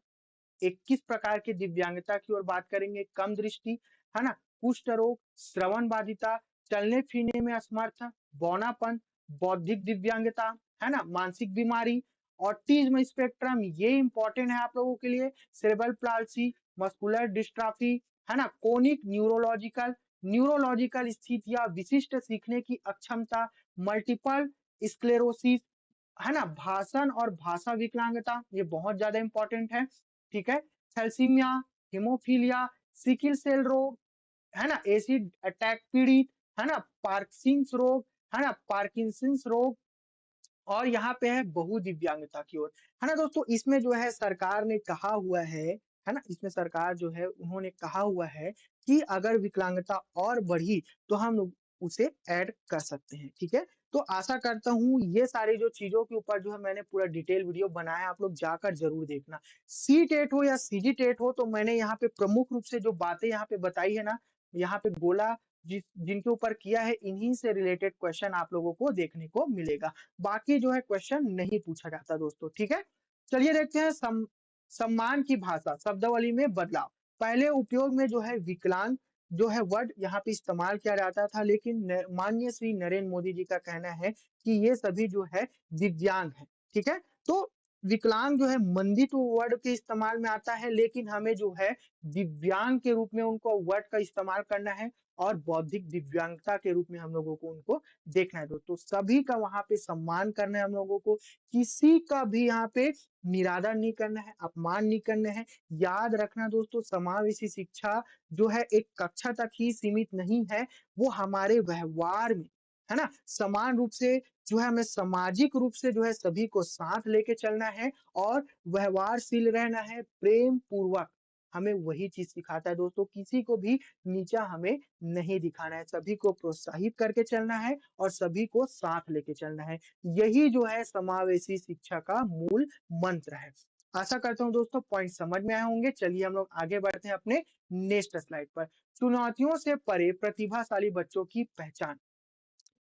21 प्रकार की दिव्यांगता की ओर बात करेंगे। कम दृष्टि, है ना, कुष्ठ रोग, श्रवण बाधिता, चलने फिरने में असमर्थ, बौनापन, बौद्धिक दिव्यांगता, है ना, मानसिक बीमारी, ऑटिज्म स्पेक्ट्रम, ये इंपॉर्टेंट है आप लोगों के लिए, सेरेब्रल पाल्सी, मस्कुलर डिस्ट्रॉफी, है ना, कोनिक न्यूरोलॉजिकल न्यूरोलॉजिकल स्थितियां, विशिष्ट सीखने की अक्षमता, मल्टीपल स्क्लेरोसिस, है ना, भाषण और भाषा विकलांगता, ये बहुत ज्यादा इंपॉर्टेंट है। ठीक है, थैलेसीमिया, हिमोफीलिया, सिकिल सेल रोग, है ना, एसिड अटैक पीड़ित, है ना, पार्किंसंस रोग, है ना, पार्किंसंस रोग, और यहाँ पे है बहुदिव्यांगता की ओर, है ना दोस्तों। इसमें जो है सरकार ने कहा हुआ है ना, इसमें सरकार जो है उन्होंने कहा हुआ है कि अगर विकलांगता और बढ़ी तो हम उसे ऐड कर सकते हैं, ठीक है? तो आशा करता हूँ ये सारी जो चीज़ों के ऊपर जो है मैंने पूरा डिटेल वीडियो बनाया है, आप लोग जाकर ज़रूर देखना। सी-टेट हो या सी-जी-टेट हो, तो मैंने यहाँ पे प्रमुख रूप से जो बातें यहाँ पे बताई है ना, यहाँ पे बोला जिनके ऊपर किया है, इन्हीं से रिलेटेड क्वेश्चन आप लोगों को देखने को मिलेगा। बाकी जो है क्वेश्चन नहीं पूछा जाता दोस्तों, ठीक है? चलिए देखते हैं सम्मान की भाषा, शब्दावली में बदलाव। पहले उपयोग में जो है विकलांग जो है वर्ड यहाँ पे इस्तेमाल किया जाता था, लेकिन माननीय श्री नरेंद्र मोदी जी का कहना है कि ये सभी जो है दिव्यांग है, ठीक है? तो विकलांग जो है मंदित वर्ड के इस्तेमाल में आता है, लेकिन हमें जो है दिव्यांग के रूप में उनको वर्ड का इस्तेमाल करना है और बौद्धिक दिव्यांगता के रूप में हम लोगों को उनको देखना है दोस्तों। सभी का वहाँ पे सम्मान करना है हम लोगों को, किसी का भी यहाँ पे निरादर नहीं करना है, अपमान नहीं करना है। याद रखना दोस्तों, समावेशी शिक्षा जो है एक कक्षा तक ही सीमित नहीं है, वो हमारे व्यवहार में, है ना? समान रूप से जो है हमें सामाजिक रूप से जो है सभी को साथ लेके चलना है और व्यवहारशील रहना है, प्रेम पूर्वक। हमें वही चीज़ सिखाता है दोस्तों, किसी को भी नीचा हमें नहीं दिखाना है, सभी को प्रोत्साहित करके चलना है और सभी को साथ लेके चलना है। यही जो है समावेशी शिक्षा का मूल मंत्र है। आशा करता हूँ दोस्तों पॉइंट समझ में आए होंगे। चलिए हम लोग आगे बढ़ते हैं अपने नेक्स्ट स्लाइड पर। चुनौतियों से परे प्रतिभाशाली बच्चों की पहचान।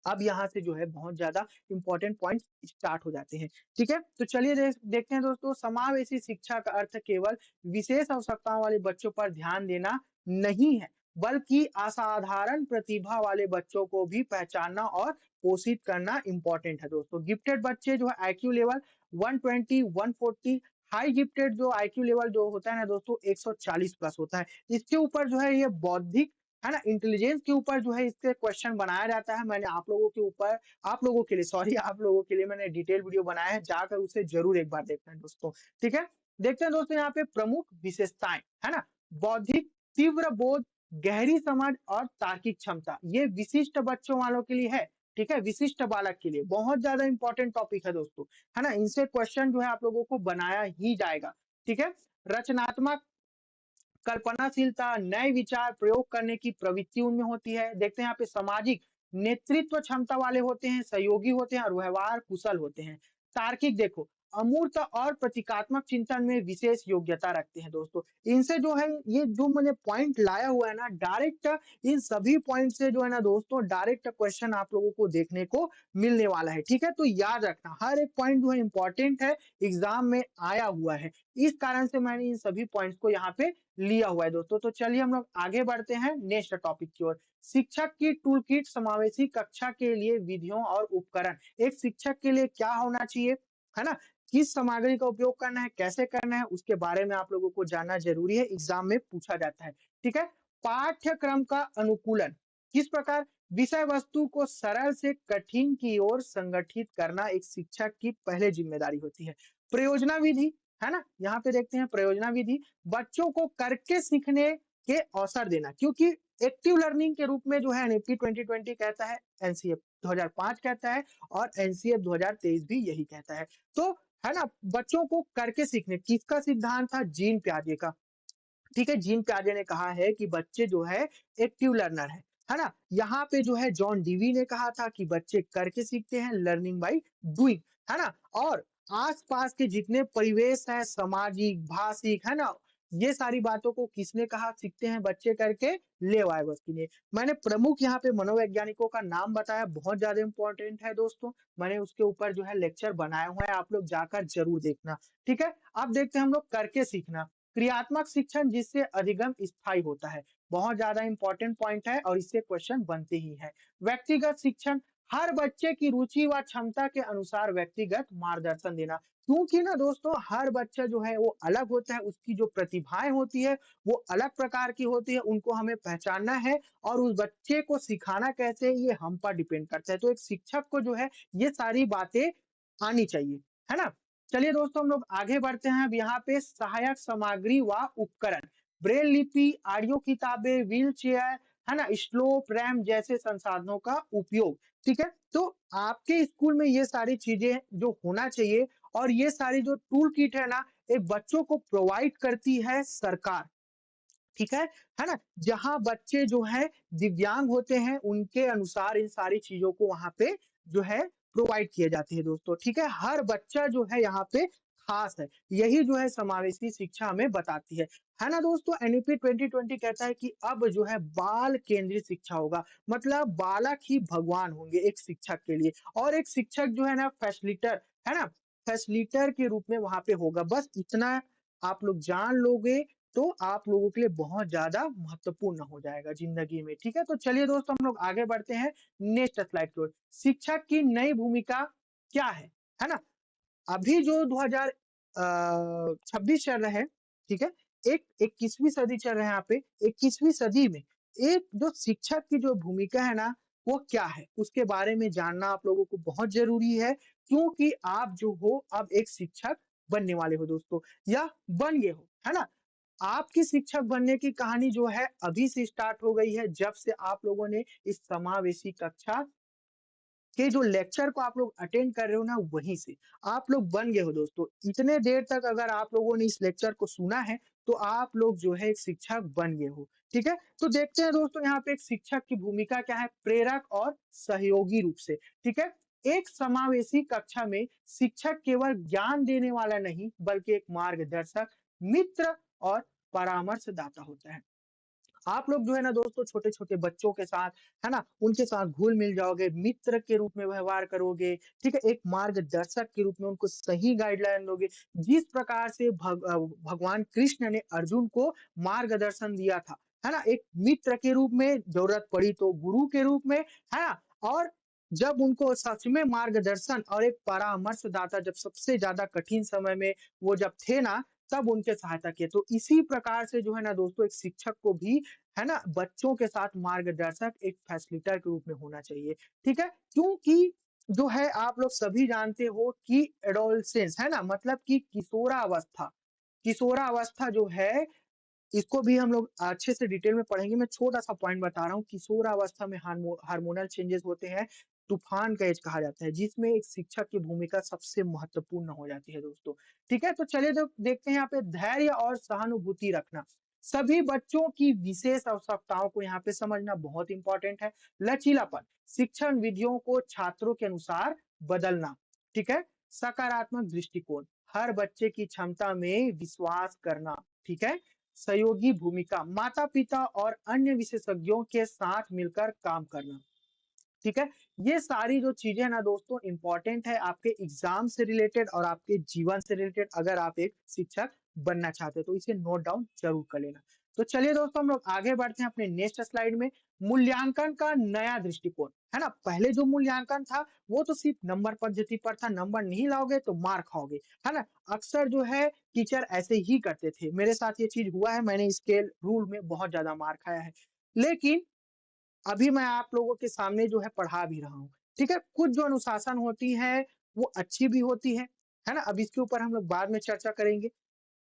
अब यहाँ से जो है बहुत ज़्यादा इम्पोर्टेंट पॉइंट्स स्टार्ट हो जाते हैं, ठीक है? तो चलिए देखते हैं दोस्तों, समावेशी शिक्षा का अर्थ केवल विशेष आवश्यकताओं वाले बच्चों पर ध्यान देना नहीं है, बल्कि असाधारण प्रतिभा वाले बच्चों को भी पहचानना और पोषित करना इम्पोर्टेंट है दोस्तों। गिफ्टेड बच्चे जो है आईक्यू लेवल 120, 140, हाई गिफ्टेड जो आईक्यू लेवल जो होता है ना दोस्तों 140 प्लस होता है। इसके ऊपर जो है ये बौद्धिक, है ना, इंटेलिजेंस के ऊपर जो है इससे क्वेश्चन बनाया जाता है। मैंने आप लोगों के लिए सॉरी आप लोगों के लिए मैंने डिटेल वीडियो बनाया है, जाकर उसे जरूर एक बार देखना है दोस्तों, ठीक है? देखते हैं दोस्तों यहाँ पे प्रमुख विशेषताएं, है ना? बौद्धिक तीव्र बोध, गहरी समझ और तार्किक क्षमता, ये विशिष्ट बच्चों वालों के लिए है, ठीक है? विशिष्ट बालक के लिए बहुत ज्यादा इंपॉर्टेंट टॉपिक है दोस्तों, है ना? इनसे क्वेश्चन जो है आप लोगों को बनाया ही जाएगा, ठीक है? रचनात्मक कल्पनाशीलता, नए विचार प्रयोग करने की प्रवृत्ति उनमें होती है। देखते हैं यहाँ पे सामाजिक नेतृत्व क्षमता वाले होते हैं, सहयोगी होते हैं और व्यवहार कुशल होते हैं। तार्किक देखो, अमूर्त और प्रतीकात्मक चिंतन में विशेष योग्यता रखते हैं दोस्तों। इनसे जो है ये जो मैंने पॉइंट लाया हुआ है ना, डायरेक्ट इन सभी पॉइंट से जो है ना दोस्तों डायरेक्ट क्वेश्चन आप लोगों को देखने को मिलने वाला है, ठीक है? तो याद रखना हर एक पॉइंट जो है इंपॉर्टेंट है, एग्जाम में आया हुआ है। इस कारण से मैंने इन सभी पॉइंट्स को यहाँ पे लिया हुआ है दोस्तों। तो चलिए हम लोग आगे बढ़ते हैं नेक्स्ट टॉपिक की ओर। शिक्षक की टूल किट, समावेशी कक्षा के लिए विधियों और उपकरण। एक शिक्षक के लिए क्या होना चाहिए, है ना? किस सामग्री का उपयोग करना है, कैसे करना है, उसके बारे में आप लोगों को जानना जरूरी है, एग्जाम में पूछा जाता है, ठीक है? पाठ्यक्रम का अनुकूलन किस प्रकार, विषय वस्तु को सरल से कठिन की ओर संगठित करना एक शिक्षक की पहले जिम्मेदारी होती है। प्रयोजना विधि, है ना? यहाँ पे देखते हैं प्रयोजना विधि, बच्चों को करके सीखने के अवसर देना, क्योंकि एक्टिव लर्निंग के रूप में जो है एनईपी 2020 कहता है, एनसीएफ 2005 कहता है और एनसीएफ 2023 भी यही कहता है। तो है ना, बच्चों को करके सीखने, किसका सिद्धांत था? जीन पियाजे का, ठीक है? जीन पियाजे ने कहा है कि बच्चे जो है एक्टिव लर्नर है ना? यहाँ पे जो है जॉन डीवी ने कहा था कि बच्चे करके सीखते हैं, लर्निंग बाय डूइंग, है ना? और आसपास के जितने परिवेश है, सामाजिक, भाषिक, है ना, ये सारी बातों को किसने कहा सीखते हैं बच्चे करके? लेव आयवर्स्की ने। मैंने प्रमुख यहाँ पे मनोवैज्ञानिकों का नाम बताया, बहुत ज्यादा इंपॉर्टेंट है दोस्तों। मैंने उसके ऊपर जो है लेक्चर बनाया हुआ है, आप लोग जाकर जरूर देखना, ठीक है? अब देखते हैं हम लोग करके सीखना। क्रियात्मक शिक्षण जिससे अधिगम स्थायी होता है, बहुत ज्यादा इंपॉर्टेंट पॉइंट है और इससे क्वेश्चन बनते ही है। व्यक्तिगत शिक्षण, हर बच्चे की रुचि व क्षमता के अनुसार व्यक्तिगत मार्गदर्शन देना, क्योंकि ना दोस्तों हर बच्चा जो है वो अलग होता है, उसकी जो प्रतिभाएं होती है वो अलग प्रकार की होती है, उनको हमें पहचानना है और उस बच्चे को सिखाना कैसे ये हम पर डिपेंड करता है। तो एक शिक्षक को जो है ये सारी बातें आनी चाहिए, है ना? चलिए दोस्तों हम लोग आगे बढ़ते हैं। अब यहाँ पे सहायक सामग्री व उपकरण, ब्रेल लिपि, ऑडियो किताबें, व्हील चेयर, है ना, स्लोप रैम जैसे संसाधनों का उपयोग, ठीक है? तो आपके स्कूल में ये सारी चीजें जो होना चाहिए और ये सारी जो टूल किट है ना, एक बच्चों को प्रोवाइड करती है सरकार, ठीक है ना? जहाँ बच्चे जो है दिव्यांग होते हैं, उनके अनुसार इन सारी चीज़ों को वहाँ पे जो है प्रोवाइड किए जाते हैं दोस्तों, ठीक है? हर बच्चा जो है यहाँ पे ख़ास है, यही जो है समावेशी शिक्षा हमें बताती है ना दोस्तों? एनईपी 2020 कहता है कि अब जो है बाल केंद्रित शिक्षा होगा, मतलब बालक ही भगवान होंगे एक शिक्षक के लिए और एक शिक्षक जो है ना फैसिलिटर, है ना? फैसिलिटर के रूप में वहाँ पे होगा, बस इतना आप लोग जान लोगे तो आप लोगों के लिए बहुत ज़्यादा महत्वपूर्ण हो जाएगा ज़िंदगी में, ठीक है? तो चलिए दोस्तों हम लोग आगे बढ़ते हैं नेक्स्ट स्लाइड की ओर। शिक्षक की नई भूमिका क्या है ना? अभी जो 26 चल रहा है, ठीक है? एक 21वीं सदी चल रहा है यहाँ पे, 21वीं सदी में एक जो शिक्षक की जो भूमिका है ना, वो क्या है? उसके बारे में जानना आप लोगों को बहुत ज़रूरी है, क्योंकि आप जो हो अब एक शिक्षक बनने वाले हो दोस्तों या बन गए हो, है ना? आपकी शिक्षक बनने की कहानी जो है अभी से स्टार्ट हो गई है, जब से आप लोगों ने इस समावेशी कक्षा के जो लेक्चर को आप लोग अटेंड कर रहे हो ना वहीं से आप लोग बन गए हो दोस्तों। इतने देर तक अगर आप लोगों ने इस लेक्चर को सुना है तो आप लोग जो है एक शिक्षक बन गए हो, ठीक है? तो देखते हैं दोस्तों यहाँ पे एक शिक्षक की भूमिका क्या है प्रेरक और सहयोगी रूप से, ठीक है? एक समावेशी कक्षा में शिक्षक केवल ज्ञान देने वाला नहीं बल्कि एक मार्गदर्शक, मित्र और परामर्शदाता होता है। आप लोग जो है ना दोस्तों छोटे-छोटे बच्चों के साथ, है ना? उनके साथ घुल-मिल जाओगे, मित्र के रूप में व्यवहार करोगे, ठीक है? एक मार्गदर्शक के रूप में उनको सही गाइडलाइन दोगे। जिस प्रकार से भगवान कृष्ण ने अर्जुन को मार्गदर्शन दिया था, है ना? एक मित्र के रूप में, ज़रूरत पड़ी तो गुरु के रूप में, है ना? और जब उनको सच में मार्गदर्शन और एक परामर्शदाता जब सबसे ज़्यादा कठिन समय में वो जब थे ना, तब उनके सहायता किए। तो इसी प्रकार से जो है ना दोस्तों एक शिक्षक को भी है ना? बच्चों के साथ मार्गदर्शक एक फैसिलिटर के रूप में होना चाहिए, ठीक है? क्योंकि जो है आप लोग सभी जानते हो कि एडोलसेंस है ना? मतलब कि किशोरावस्था, किशोरावस्था जो है इसको भी हम लोग अच्छे से डिटेल में पढ़ेंगे। मैं छोटा-सा पॉइंट बता रहा हूँ, किशोरावस्था में हार्मोनल चेंजेस होते हैं, तूफ़ान का एज कहा जाता है, जिसमें एक शिक्षक की भूमिका सबसे महत्वपूर्ण हो जाती है दोस्तों, ठीक है? तो चलिए तो देखते हैं यहाँ पे धैर्य और सहानुभूति रखना। सभी बच्चों की विशेष आवश्यकताओं को यहाँ पे समझना बहुत इम्पोर्टेंट है। लचीलापन, शिक्षण विधियों को छात्रों के अनुसार बदलना, ठीक है? सकारात्मक दृष्टिकोण, हर बच्चे की क्षमता में विश्वास करना, ठीक है? सहयोगी भूमिका, माता-पिता और अन्य विशेषज्ञों के साथ मिलकर काम करना। ठीक है? ये सारी जो चीज़ें हैं ना दोस्तों इम्पोर्टेंट है आपके एग्ज़ाम से रिलेटेड और आपके जीवन से रिलेटेड अगर आप एक शिक्षक बनना चाहते हो, तो इसे नोट डाउन ज़रूर कर लेना। तो चलिए दोस्तों हम लोग आगे बढ़ते हैं अपने नेक्स्ट स्लाइड में, मूल्यांकन का नया दृष्टिकोण, है ना? पहले जो मूल्यांकन था, वो तो सिर्फ़ नंबर पद्धति पर था, नंबर नहीं लाओगे तो मार खाओगे, है ना? अक्सर जो है टीचर ऐसे ही करते थे, मेरे साथ ये चीज़ हुआ है, मैंने स्केल रूल में बहुत ज़्यादा मार खाया है। लेकिन अभी मैं आप लोगों के सामने जो है पढ़ा भी रहा हूँ, ठीक है? कुछ जो अनुशासन होती है, वो अच्छी भी होती है ना? अब इसके ऊपर हम लोग बाद में चर्चा करेंगे।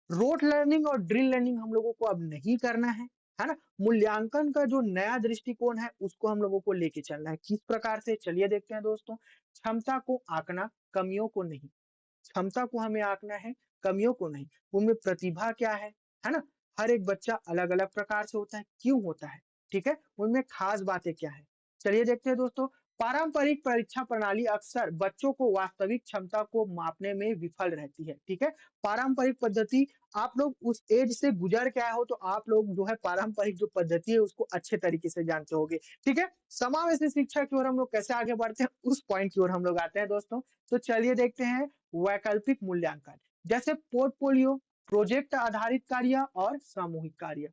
रोट लर्निंग और ड्रिल लर्निंग हम लोगों को अब नहीं करना है ना? मूल्यांकन का जो नया दृष्टिकोण है, उसको हम लोगों को लेके चलना है। किस प्रकार से? चलिए देखते हैं दोस्तों। क्षमता को आँकना, कमियों को नहीं। क्षमता को हमें आँकना है, कमियों को नहीं। उनमें प्रतिभा क्या है ना? हर एक बच्चा अलग-अलग प्रकार से होता है, क्यों होता है? ठीक है? उनमें खास बातें क्या हैं? चलिए देखते हैं दोस्तों, पारंपरिक परीक्षा प्रणाली अक्सर बच्चों को वास्तविक क्षमता को मापने में विफल रहती है, ठीक है? पारंपरिक पद्धति आप लोग उस एज से गुज़र के आए हो, तो आप लोग जो है पारंपरिक जो पद्धति है, उसको अच्छे तरीके से जानते होंगे, ठीक है? समावेशी शिक्षा की ओर हम लोग कैसे आगे बढ़ते हैं, उस पॉइंट की ओर हम लोग आते हैं दोस्तों। तो चलिए देखते हैं वैकल्पिक मूल्यांकन, जैसे पोर्टफोलियो, प्रोजेक्ट आधारित कार्य और सामूहिक कार्य।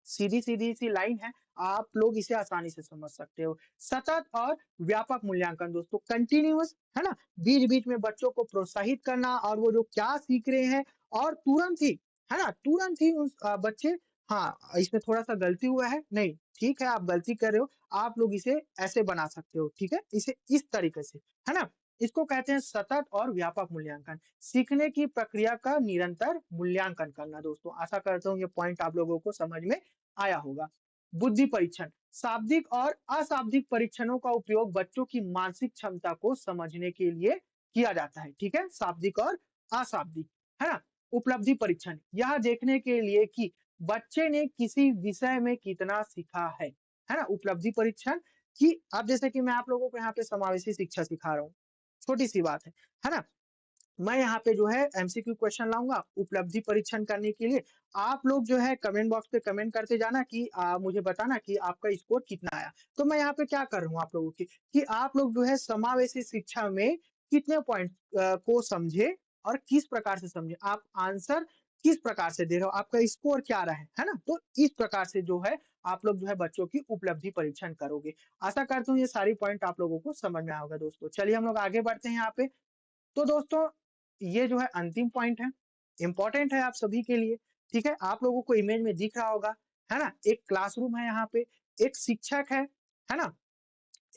सीधी-सीधी सी लाइन है, आप लोग इसे आसानी से समझ सकते हो। सतत और व्यापक मूल्यांकन दोस्तों कंटीन्यूअस है ना? बीच-बीच में बच्चों को प्रोत्साहित करना और वो जो क्या सीख रहे हैं और तुरंत ही, है ना? तुरंत ही उस बच्चे हाँ, इसमें थोड़ा-सा गलती हुआ है, नहीं, ठीक है आप गलती कर रहे हो, आप लोग इसे ऐसे बना सकते हो, ठीक है? इसे इस तरीके से, है ना? इसको कहते हैं सतत और व्यापक मूल्यांकन। सीखने की प्रक्रिया का निरंतर मूल्यांकन करना दोस्तों। आशा करता हूँ ये पॉइंट आप लोगों को समझ में आया होगा। बुद्धि परीक्षण, शाब्दिक और अशाब्दिक परीक्षणों का उपयोग बच्चों की मानसिक क्षमता को समझने के लिए किया जाता है, ठीक है? शाब्दिक और अशाब्दिक, है ना? उपलब्धि परीक्षण, यह देखने के लिए कि बच्चे ने किसी विषय में कितना सीखा है ना? उपलब्धि परीक्षण कि अब जैसे कि मैं आप लोगों को यहाँ पे समावेशी शिक्षा सिखा रहा हूँ, छोटी-सी बात है ना? मैं यहाँ पे जो है एमसीक्यू क्वेश्चन लाऊँगा उपलब्धि परीक्षण करने के लिए। आप लोग जो है कमेंट बॉक्स पे कमेंट करते जाना कि मुझे बताना कि आपका स्कोर कितना आया। तो मैं यहाँ पे क्या कर रहा हूँ आप लोगों की कि आप लोग जो है समावेशी शिक्षा में कितने पॉइंट को समझे और किस प्रकार से समझे। आप आंसर किस प्रकार से दे रहे हो, आपका स्कोर क्या रहा है ना? तो इस प्रकार से जो है आप लोग जो है बच्चों की उपलब्धि परीक्षण करोगे। आशा करता हूँ ये सारी पॉइंट आप लोगों को समझ में आया होगा दोस्तों। चलिए हम लोग आगे बढ़ते हैं यहाँ पे। तो दोस्तों ये जो है अंतिम पॉइंट है, इम्पोर्टेंट है आप सभी के लिए, ठीक है? आप लोगों को इमेज में दिख रहा होगा, है ना? एक क्लासरूम है यहाँ पे, एक शिक्षक है ना?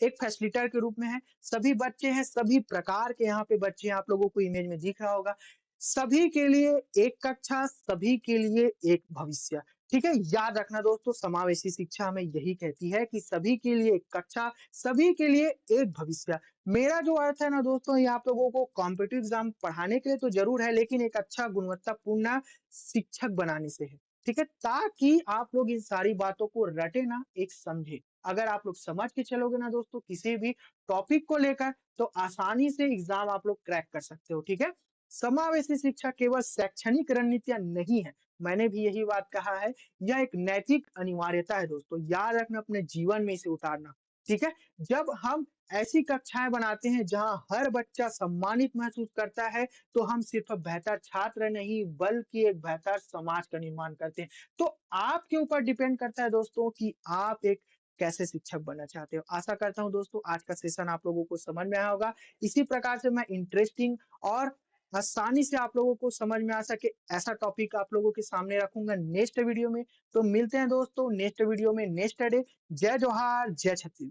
एक फैसिलिटेटर के रूप में है, सभी बच्चे हैं, सभी प्रकार के यहाँ पे बच्चे हैं, आप लोगों को इमेज में दिख रहा होगा। सभी के लिए एक कक्षा, सभी के लिए एक भविष्य, ठीक है? याद रखना दोस्तों समावेशी शिक्षा हमें यही कहती है कि सभी के लिए एक कक्षा, सभी के लिए एक भविष्य। मेरा जो अर्थ है ना दोस्तों ये आप लोगों को कॉम्पिटिटिव एग्ज़ाम पढ़ाने के लिए तो ज़रूर है लेकिन एक अच्छा गुणवत्तापूर्ण शिक्षक बनाने से है, ठीक है? ताकि आप लोग इन सारी बातों को रटे ना, एक समझे। अगर आप लोग समझ के चलोगे ना दोस्तों किसी भी टॉपिक को लेकर तो आसानी से एग्जाम आप लोग क्रैक कर सकते हो, ठीक है? समावेशी शिक्षा केवल शैक्षणिक रणनीतियां नहीं है, मैंने भी यही बात कहा है, यह एक नैतिक अनिवार्यता है दोस्तों, याद रखना अपने जीवन में इसे उतारना, ठीक है? जब हम ऐसी कक्षाएं बनाते हैं जहां हर बच्चा सम्मानित महसूस करता है तो हम सिर्फ बेहतर छात्र नहीं बल्कि एक बेहतर समाज का निर्माण करते हैं। तो आपके ऊपर डिपेंड करता है दोस्तों कि आप एक कैसे शिक्षक बनना चाहते हो। आशा करता हूँ दोस्तों आज का सेशन आप लोगों को समझ में आया होगा। इसी प्रकार से मैं इंटरेस्टिंग और आसानी से आप लोगों को समझ में आ सके ऐसा टॉपिक आप लोगों के सामने रखूंगा नेक्स्ट वीडियो में। तो मिलते हैं दोस्तों नेक्स्ट वीडियो में नेक्स्ट डे। जय जोहार, जय छत्तीसगढ़।